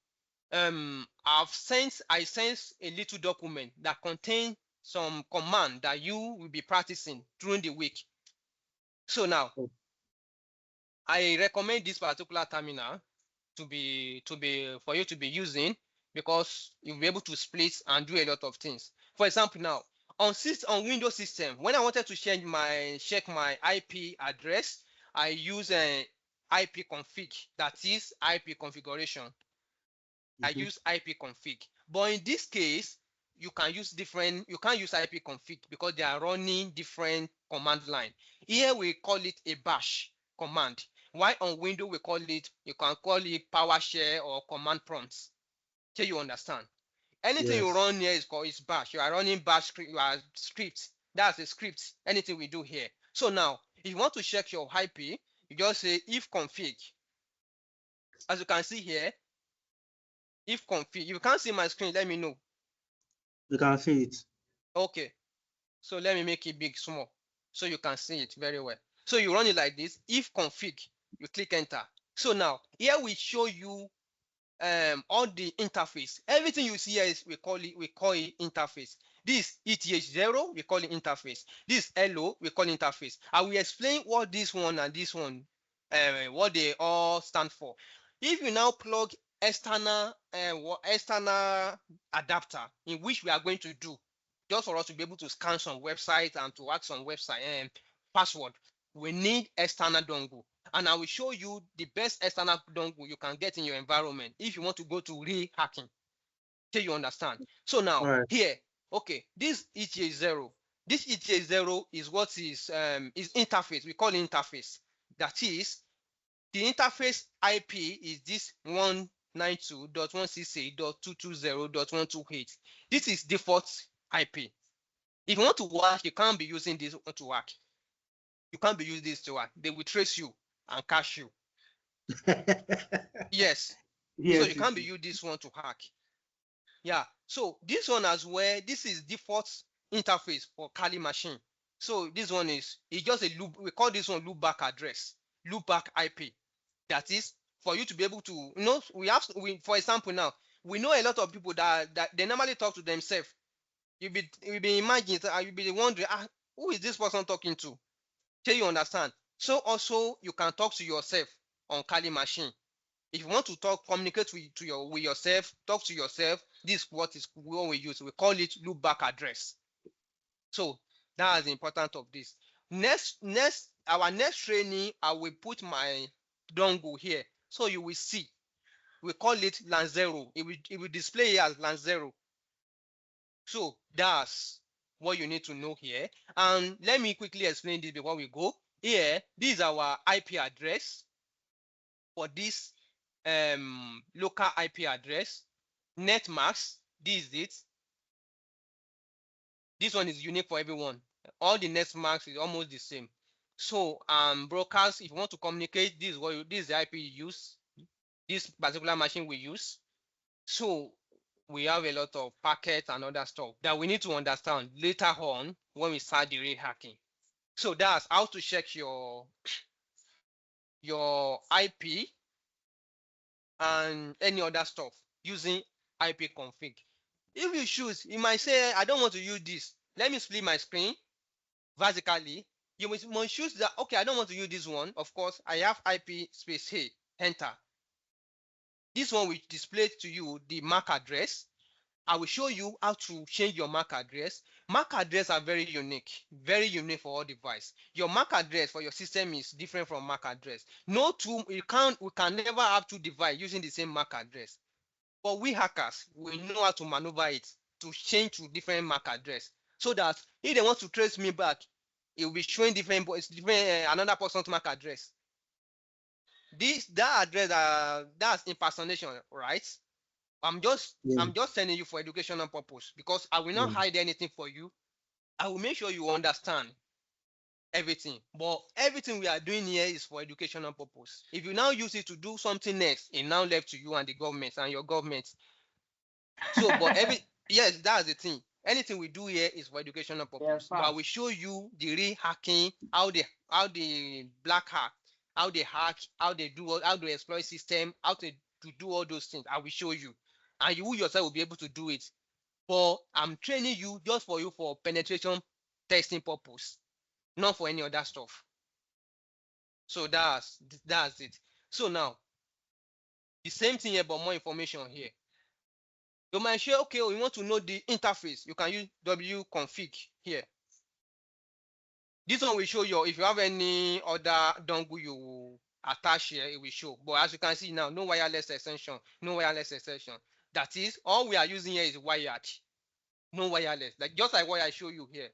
I sent a little document that contains some command that you will be practicing during the week. So now, I recommend this particular terminal for you to be using, because you'll be able to split and do a lot of things. For example, now on Windows system, when I wanted to check my IP address, I use an IP config, that is IP configuration. I use IP config. But in this case, you can't use IP config because they are running different command line. Here we call it a bash command. Why on Windows you can call it PowerShell or command prompts. So you understand. Anything you run here is called bash. You are running bash script, script. That's a script. Anything we do here. So now, if you want to check your IP, you just say if config. As you can see here, if config. You can't see my screen, let me know. You can see it. Okay. So let me make it big, small, so you can see it very well. So you run it like this. If config, you click enter. So now here we show you all the interface. Everything you see here is we call it interface. This ETH0, we call it interface. This LO, we call it interface. I will explain what this one and this one, what they all stand for. If you now plug external adapter in which we are going to do, just for us to be able to scan some website and to add some website password, we need external dongle. And I will show you the best external dongle you can get in your environment if you want to go to real hacking. Till you understand. So now here, okay, this ETH0. This ETH0 is what is interface. We call it interface. That is, the interface IP is this 192.168.220.128. This is default IP. If you want to hack, you can't be using this one to hack. You can't be using this to hack. They will trace you and cache you. Yes. So you can't be using this one to hack. Yeah. So this one as well, this is default interface for Kali machine. So this one is just a loop. We call this one loopback address, loopback IP. That is for you to be able to, for example, now we know a lot of people that they normally talk to themselves. You'll be imagining, you'll be wondering, who is this person talking to? Till you understand. So also you can talk to yourself on Kali machine. If you want to communicate with yourself, talk to yourself, this is what we use. We call it loopback address. So that is the importance of this. Our next training, I will put my dongle here. So you will see. We call it LAN 0. It will display here as LAN 0. So that's what you need to know here. And let me quickly explain this before we go. Here, this is our IP address for this local IP address. Netmask, this is it. This one is unique for everyone. All the netmasks is almost the same. So brokers, if you want to communicate, this is the IP you use. This particular machine we use. So we have a lot of packets and other stuff that we need to understand later on when we start the real hacking. So that's how to check your IP and any other stuff using IP config. If you choose, you might say, I don't want to use this. Let me split my screen vertically. You must choose that, okay, I don't want to use this one. Of course, I have IP space here, enter. This one will display to you the MAC address. I will show you how to change your MAC address. MAC address are very unique for all devices. Your MAC address for your system is different from MAC address. We can never have two devices using the same MAC address. But we hackers, we know how to maneuver it to change to different MAC address, so that if they want to trace me back, it will be showing different another person's MAC address. That address, that's impersonation, right? I'm just telling you for educational purpose, because I will not hide anything for you. I will make sure you understand everything. But everything we are doing here is for educational purpose. If you now use it to do something next, it now left to you and the government and your government. So, but yes, that's the thing. Anything we do here is for educational purpose. But I will show you the real hacking, how the black hack, how they hack, how they exploit system, how to do all those things. I will show you, and you yourself will be able to do it. But I'm training you just for penetration testing purpose, not for any other stuff. So that's it. So now, the same thing here, but more information here. You might say, okay, we want to know the interface. You can use wconfig here. This one will show you if you have any other dongle you attach here, it will show. But as you can see now, no wireless extension, no wireless extension. That is, all we are using here is wired, no wireless, just like what I show you here.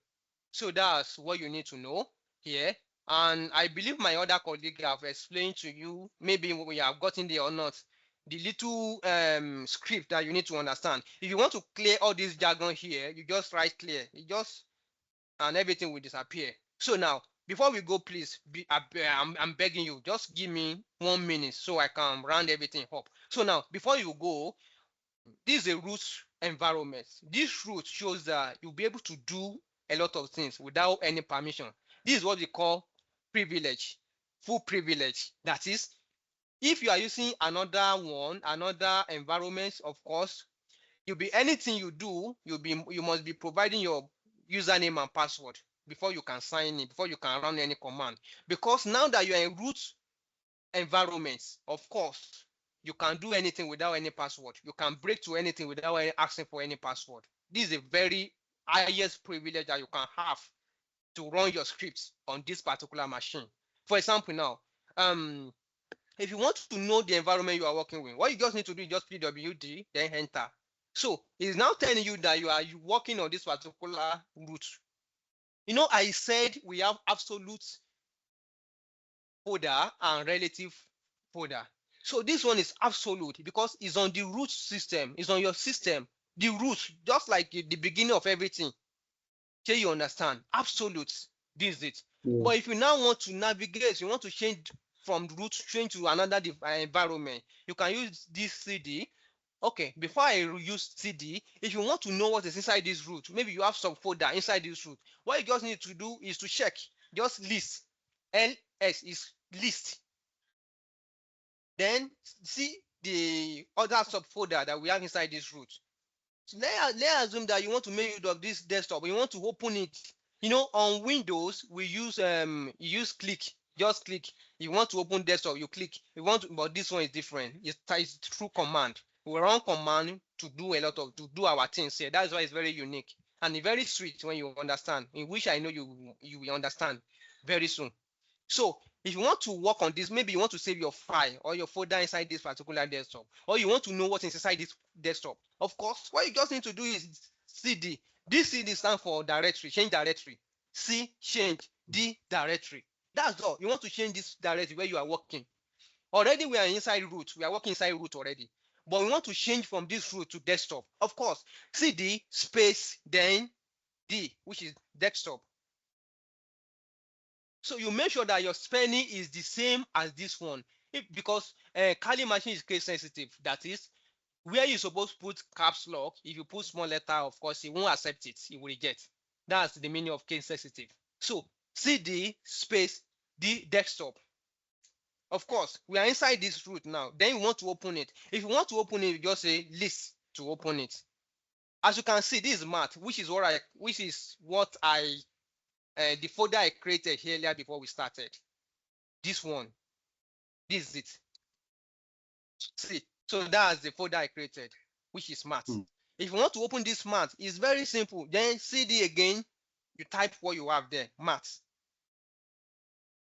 So that's what you need to know here. And I believe my other colleague have explained to you, maybe we have gotten there or not, the little script that you need to understand. If you want to clear all this jargon here, you just write clear. And everything will disappear. So now, before we go, please, I'm begging you, just give me 1 minute so I can round everything up. So now, before you go, this is a root environment. This root shows that you'll be able to do a lot of things without any permission. This is what we call privilege, full privilege. That is, If you are using another environment, of course, you'll be anything you do, you must be providing your username and password before you can sign in, before you can run any command. Because now that you're in root environments, of course, you can do anything without any password. You can break to anything without asking for any password. This is a very highest privilege that you can have to run your scripts on this particular machine. For example, now, if you want to know the environment you are working with, what you just need to do is just pwd, then enter. So it's now telling you that you are working on this particular root. I said we have absolute folder and relative folder. So this one is absolute because it's on the root system, it's on your system, the root, just like the beginning of everything. Can you understand? Absolute, this is it. Yeah. But if you now want to navigate, you want to change from root, change to another environment, you can use this cd. Okay, before I use cd, if you want to know what is inside this root, maybe you have some folder inside this root, what you just need to do is to check, just list, ls is list, then see the other subfolder that we have inside this root. So let's assume that you want to make use of this desktop, you want to open it. On Windows, we use click, just click. You want to open desktop, you click. But this one is different. It's through command. We run command to do our things here. That's why it's very unique and very sweet when you understand. In which I know you will understand very soon. So if you want to work on this, maybe you want to save your file or your folder inside this particular desktop, or you want to know what's inside this desktop, of course, what you just need to do is cd. This cd stands for directory, change directory. C, change. D, directory. That's all. You want to change this directory where you are working. Already we are inside root. We are working inside root already. But we want to change from this root to desktop. Of course, cd space then D, which is desktop. So you make sure that your spelling is the same as this one. Because Kali machine is case sensitive. That is, where you're supposed to put caps lock, if you put small letter, of course, it won't accept it. It will reject. That's the meaning of case sensitive. So cd space D desktop. Of course, we are inside this root now. Then you want to open it. If you want to open it, you just say list to open it. As you can see, this is math, which is what I the folder I created earlier before we started. This one, this is it. See, so that's the folder I created, which is math. If you want to open this math, it's very simple. Then cd again, you type what you have there, math.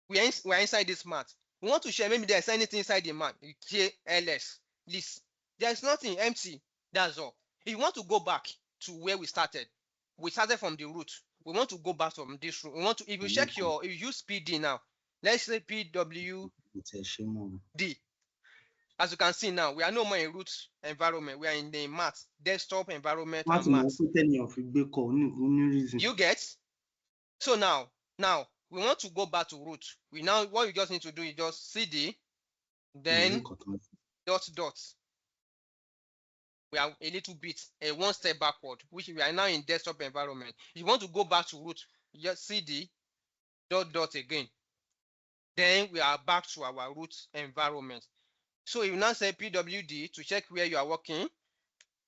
We're inside this math. We want to share, maybe there's anything inside the math. You say ls, list. There's nothing, empty. That's all. If you want to go back to where we started from the root. We want to go back from this root. If you check if you use pd now, let's say pwd. As you can see now, we are no more in root environment. We are in the math, desktop environment and math. You get? So now we want to go back to root. What you just need to do is just cd, then dot. We are a little bit one step backward, which we are now in desktop environment. If you want to go back to root, just cd dot again. Then we are back to our root environment. So you now say pwd to check where you are working.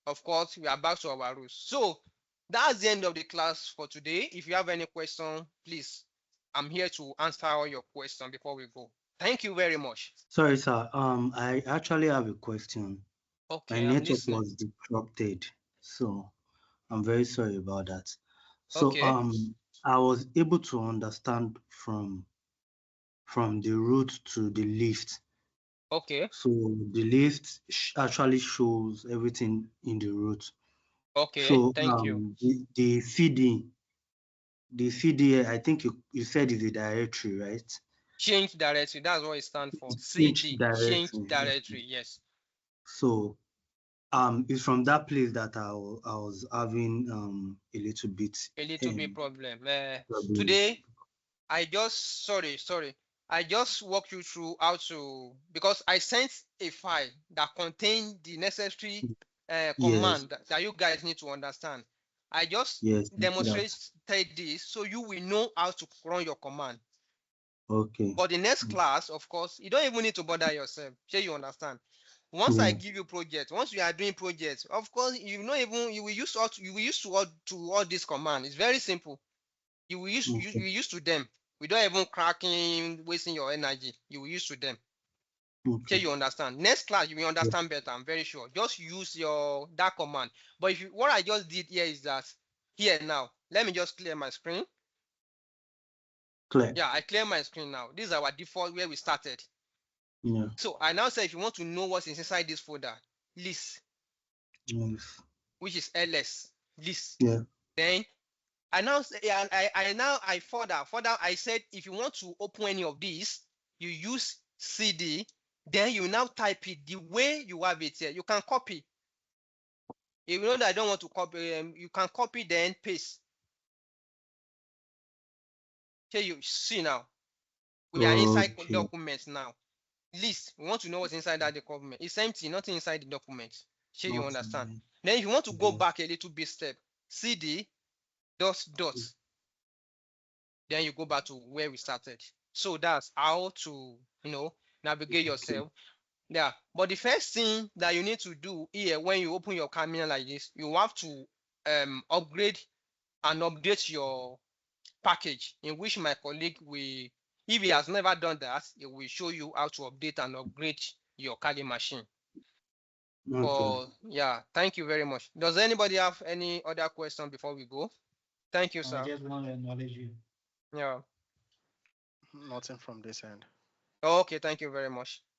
Of course, we are back to our root. So that's the end of the class for today. If you have any question, please, I'm here to answer all your questions before we go. Thank you very much. Sorry, sir. I actually have a question. Okay, my network was disrupted, so I'm very sorry about that. So okay. I was able to understand from the root to the list. Okay. So the list actually shows everything in the root. Okay. So thank you. The CD, I think you said is a directory, right? Change directory. That's what it stands for. Change Change directory. Yes. So it's from that place that I was having a little bit problem. Today, I just I just walk you through how to, because I sent a file that contained the necessary command that you guys need to understand. I just demonstrated this so you will know how to run your command. Okay. For the next class, of course, you don't even need to bother yourself. Sure, you understand. Once I Yeah. give you project, once you are doing projects, of course, you know even you will use all this command. It's very simple. You will use you use to them. We don't even cracking, wasting your energy. You will use to them. Okay. You understand. Next class, you will understand better. I'm very sure. Just use that command. But if you, what I just did here is that here now. Let me just clear my screen. Clear. Yeah, I clear my screen now. This is our default where we started. Yeah. So I now say if you want to know what's inside this folder, list, Yes. which is ls list. Yeah. Then I now say I further I said if you want to open any of these, you use cd, then you now type it the way you have it here. You can copy. If you know that I don't want to copy, you can copy then paste. Here you see now. We are inside Okay. documents now. List. We want to know what's inside that document. It's empty, nothing inside the document. Sure, you understand. Nothing. Then if you want to go Yeah. back a little bit step, cd dot. Then you go back to where we started. So that's how to navigate yourself. Yeah. But the first thing that you need to do here when you open your terminal like this, you have to upgrade and update your package, in which my colleague will, if he has never done that, he will show you how to update and upgrade your Kali machine. Okay. Yeah, thank you very much. Does anybody have any other question before we go? Thank you, sir. I just want to acknowledge you. Yeah. Nothing from this end. Okay, thank you very much.